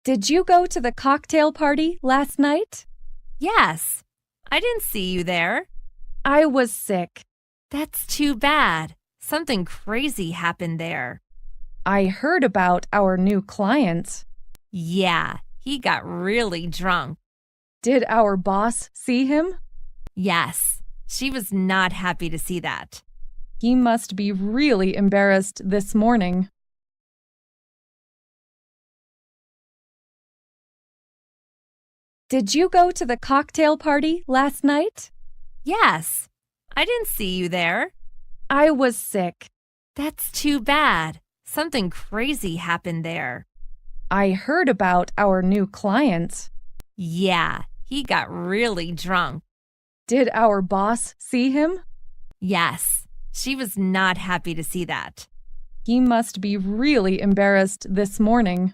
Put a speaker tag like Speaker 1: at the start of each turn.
Speaker 1: Did you go to the cocktail party last night?
Speaker 2: Yes. I didn't see you there.
Speaker 1: I was sick.
Speaker 2: That's too bad. Something crazy happened there.
Speaker 1: I heard about our new client.
Speaker 2: Yeah, he got really drunk.
Speaker 1: Did our boss see him?
Speaker 2: Yes, she was not happy to see that.
Speaker 1: He must be really embarrassed this morning. Did you go to the cocktail party last night?
Speaker 2: Yes. I didn't see you there.
Speaker 1: I was sick.
Speaker 2: That's too bad. Something crazy happened there.
Speaker 1: I heard about our new client.
Speaker 2: Yeah, he got really drunk.
Speaker 1: Did our boss see him?
Speaker 2: Yes, she was not happy to see that.
Speaker 1: He must be really embarrassed this morning.